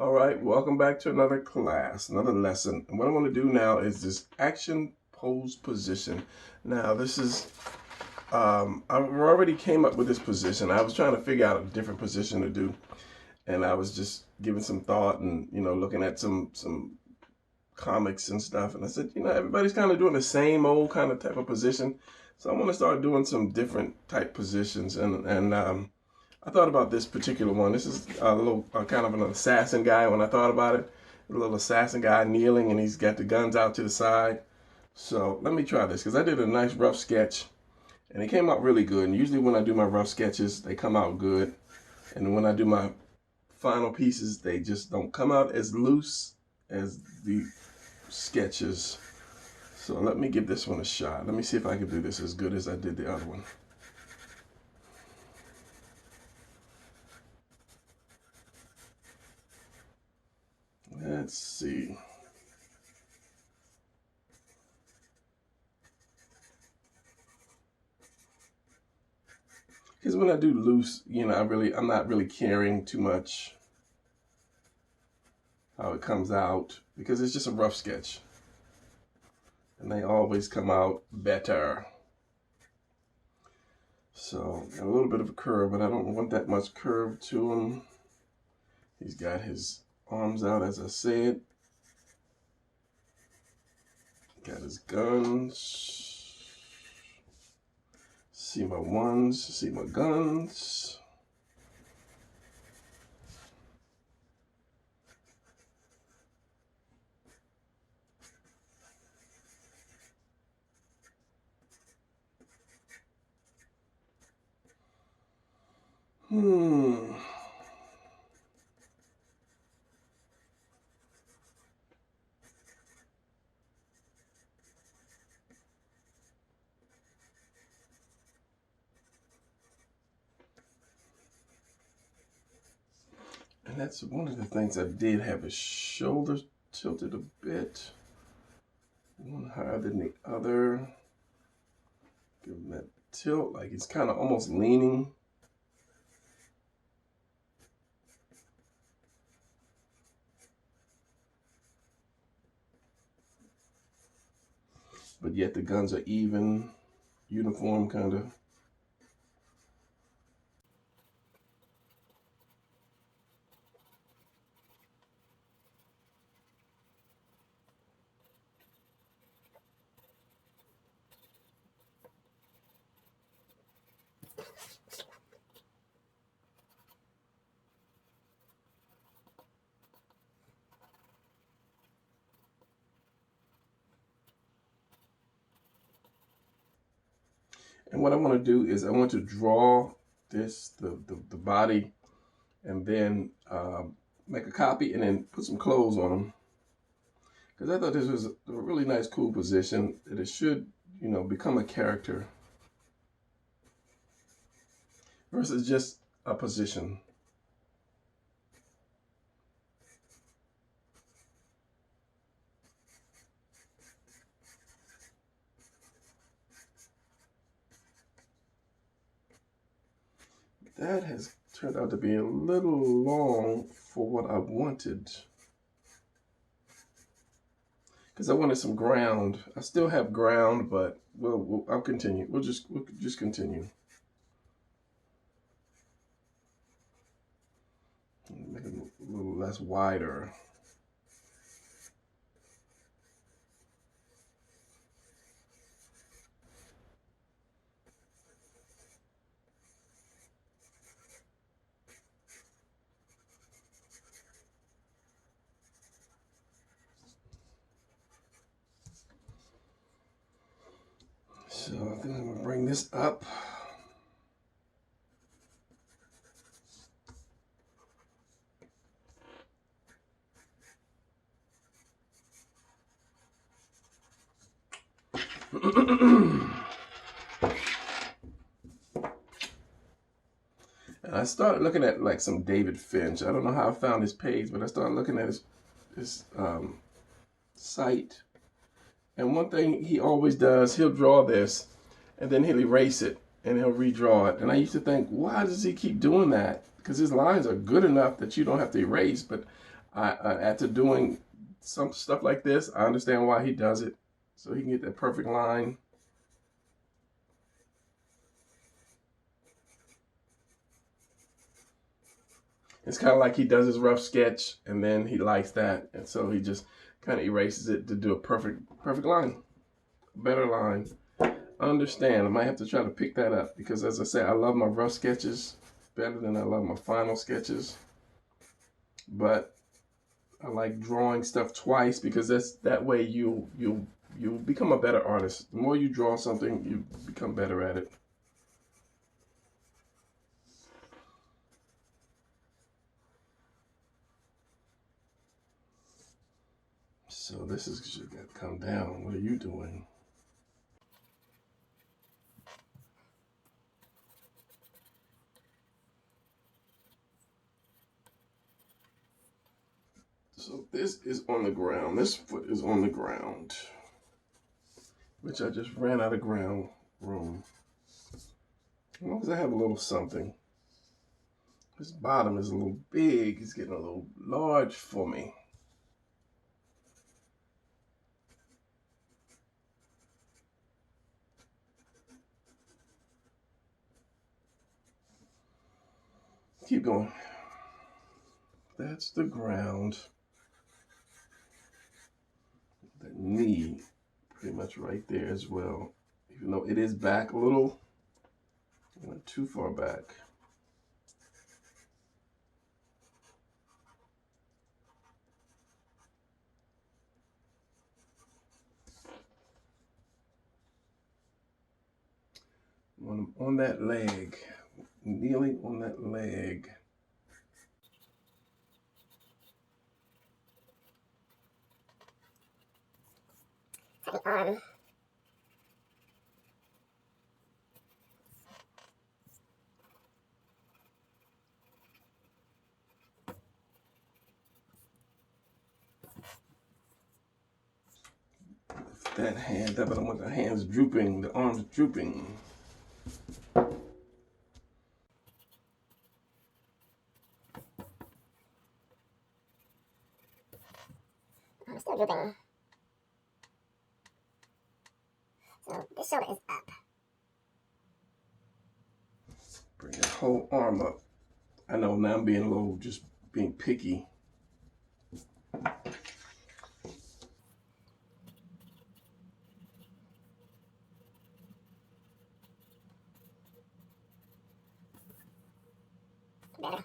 All right, welcome back to another class, another lesson. And what I want to do now is this action pose position. Now, this is, I already came up with this position. I was trying to figure out a different position to do. And I was just giving some thought and, looking at some comics and stuff. And I said, everybody's kind of doing the same old kind of type of position. So I want to start doing some different type positions. And I thought about this particular one. This is a little kind of an assassin guy when I thought about it. A little assassin guy kneeling and he's got the guns out to the side. So let me try this because I did a nice rough sketch and it came out really good. And usually when I do my rough sketches, they come out good. And when I do my final pieces, they just don't come out as loose as the sketches. So let me give this one a shot. Let me see if I can do this as good as I did the other one. Let's see. Because when I do loose, I'm not really caring too much how it comes out because it's just a rough sketch. And they always come out better. So, got a little bit of a curve, but I don't want that much curve to him. He's got his arms out, as I said. Got his guns. See my ones, see my guns. And that's one of the things I did have his shoulders tilted a bit. One higher than the other. Give him that tilt, like he's kind of almost leaning. But yet the guns are even, uniform kind of. And what I want to do is I want to draw this, the body, and then make a copy and then put some clothes on them. Because I thought this was a really nice, cool position that it should, become a character versus just a position. That has turned out to be a little long for what I wanted. Because I wanted some ground. I still have ground, but I'll continue. We'll just continue. Make it a little less wider. So I think I'm going to bring this up. And I started looking at like some David Finch. I don't know how I found his page, but I started looking at his site. And one thing he always does, he'll draw this and then he'll erase it and he'll redraw it. And I used to think, why does he keep doing that? Because his lines are good enough that you don't have to erase. But after doing some stuff like this, I understand why he does it, so he can get that perfect line. It's kind of like he does his rough sketch, and then he likes that, and so he just kind of erases it to do a perfect line, better line. I understand. I might have to try to pick that up because, as I say, I love my rough sketches better than I love my final sketches. But I like drawing stuff twice because that way you become a better artist. The more you draw something, you become better at it. So this is should come down. What are you doing? So this is on the ground. This foot is on the ground, which I just ran out of ground room. As long as I have a little something. This bottom is a little big. It's getting a little large for me. Keep going. That's the ground. The knee, pretty much right there as well. Even though it is back a little, it went too far back. When I'm on that leg, kneeling on that leg. The arm. Lift that hand up, and I want the hands drooping, the arms drooping. I'm still drooping. So this shoulder is up. Bring that whole arm up. I know now I'm being a little, just being picky. Better.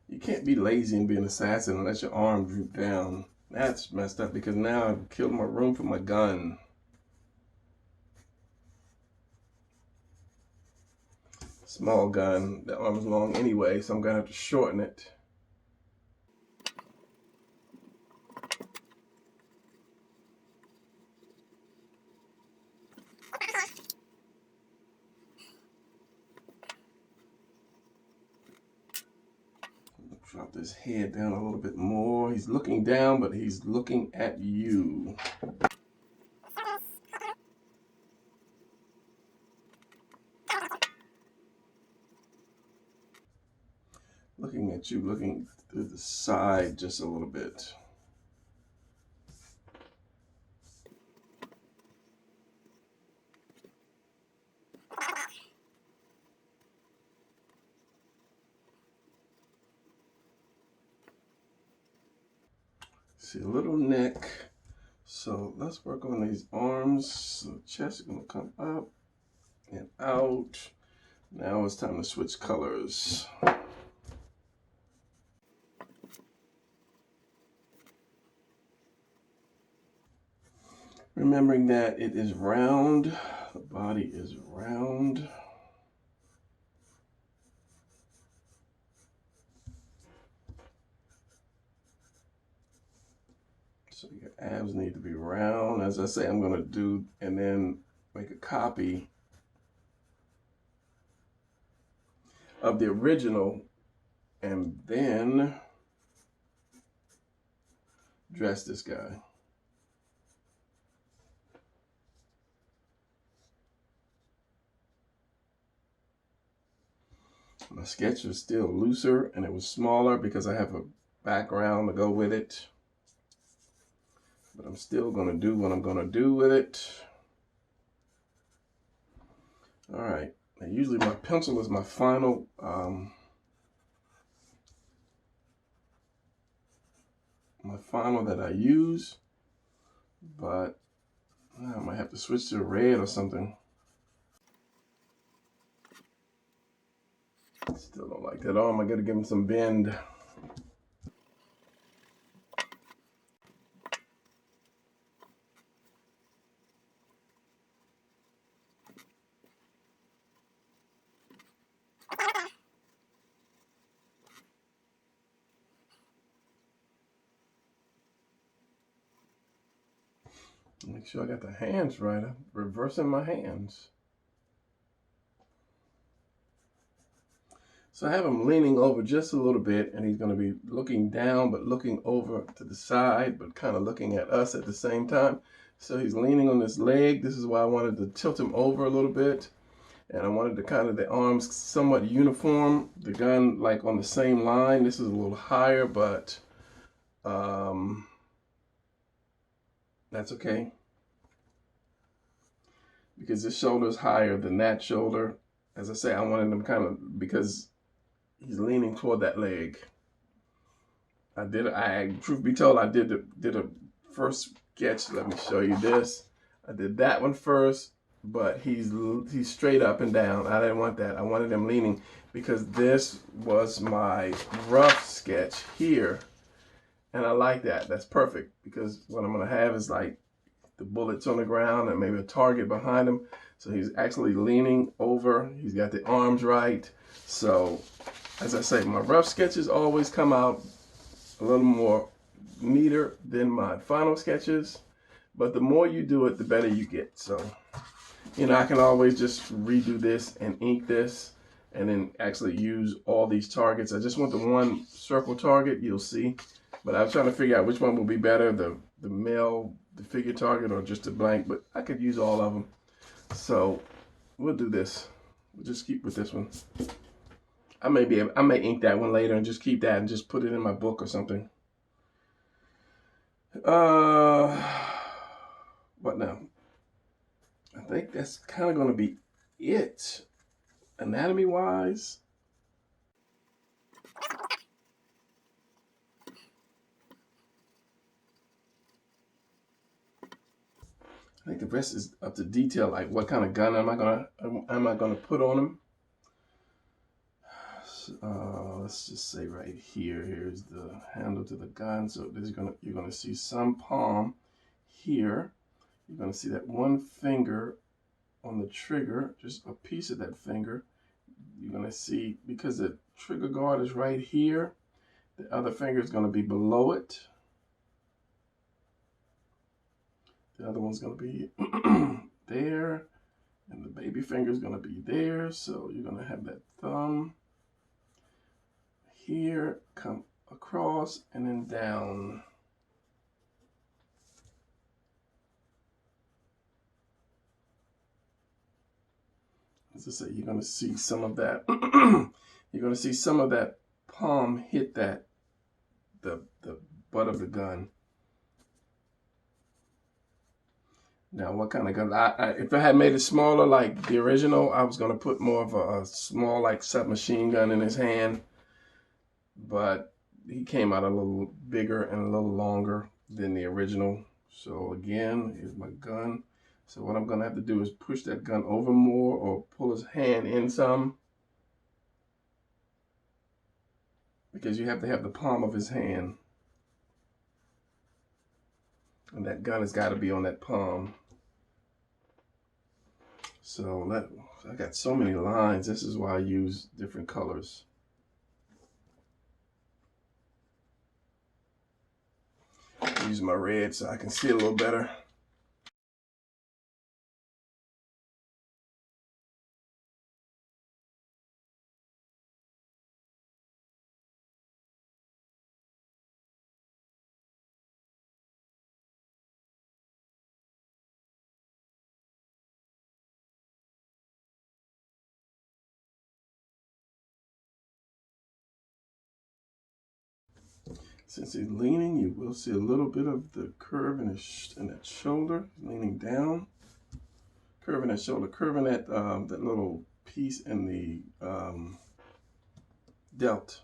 You can't be lazy and be an assassin and let your arm droop down. That's messed up because now I've killed my room for my gun. Small gun. The arm's long anyway, so I'm gonna have to shorten it. Drop this head down a little bit more. He's looking down, but he's looking at you. Looking at you, looking through the side just a little bit. See a little neck. So let's work on these arms. So the chest is gonna come up and out. Now it's time to switch colors. Remembering that it is round, the body is round. So your abs need to be round. As I say, I'm gonna do, and then make a copy of the original, and then dress this guy. My sketch was still looser and it was smaller because I have a background to go with it. But I'm still going to do what I'm going to do with it. All right. Now, usually my pencil is my final that I use, but I might have to switch to red or something. Still don't like that arm. I gotta give him some bend. Make sure I got the hands right. I'm reversing my hands. So I have him leaning over just a little bit, and he's going to be looking down, but looking over to the side, but kind of looking at us at the same time. So he's leaning on his leg. This is why I wanted to tilt him over a little bit. And I wanted to kind of the arms somewhat uniform. The gun like on the same line. This is a little higher, but that's okay. Because this shoulder is higher than that shoulder. As I say, I wanted him kind of, because he's leaning toward that leg. Truth be told, I did a first sketch. Let me show you this. I did that one first, but he's straight up and down. I didn't want that. I wanted him leaning because this was my rough sketch here. And I like that. That's perfect because what I'm going to have is like the bullets on the ground and maybe a target behind him. So he's actually leaning over. He's got the arms right. So as I say, my rough sketches always come out a little more neater than my final sketches, but the more you do it, the better you get. So, I can always just redo this and ink this and then actually use all these targets. I just want the one circle target, you'll see, but I was trying to figure out which one will be better, the figure target or just a blank, but I could use all of them. So we'll do this. We'll just keep with this one. I may ink that one later and just keep that and just put it in my book or something. What now? I think that's kind of going to be it, anatomy wise. I think the rest is up to detail, like what kind of gun am I gonna put on him. Let's just say right here. Here's the handle to the gun. So you're gonna see some palm here. You're gonna see that one finger on the trigger, just a piece of that finger. You're gonna see, because the trigger guard is right here, the other finger is gonna be below it. The other one's gonna be there, and the baby finger is gonna be there. So you're gonna have that thumb here, come across, and then down. As I say, you're going to see some of that. You're going to see some of that palm hit the butt of the gun. Now, what kind of gun? If I had made it smaller like the original, I was going to put more of a small, like, submachine gun in his hand. But he came out a little bigger and a little longer than the original. So again, here's my gun. So what I'm going to have to do is push that gun over more or pull his hand in some, because you have to have the palm of his hand. And that gun has got to be on that palm. So I got so many lines. This is why I use different colors. I use my red so I can see a little better. Since he's leaning, you will see a little bit of the curve in that shoulder, leaning down. Curving that shoulder, curving that that little piece in the delt.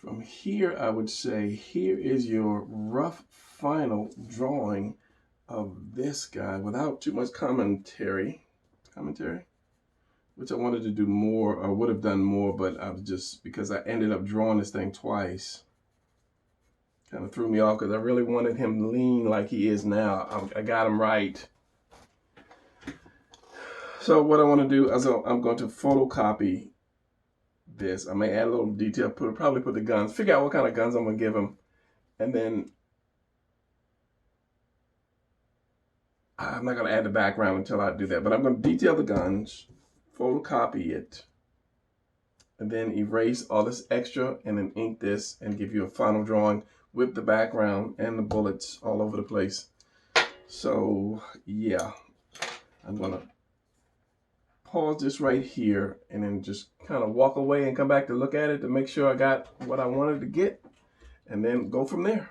From here, I would say here is your rough final drawing of this guy without too much commentary, which I wanted to do more, or would have done more, but I was just, because I ended up drawing this thing twice, kind of threw me off because I really wanted him lean like he is now. I got him right. So what I want to do is I'm going to photocopy this. I may add a little detail, probably put the guns, figure out what kind of guns I'm going to give him, and then I'm not going to add the background until I do that, but I'm going to detail the guns, photocopy it, and then erase all this extra, and then ink this and give you a final drawing with the background and the bullets all over the place. So yeah, I'm going to pause this right here and then just kind of walk away and come back to look at it to make sure I got what I wanted to get, and then go from there.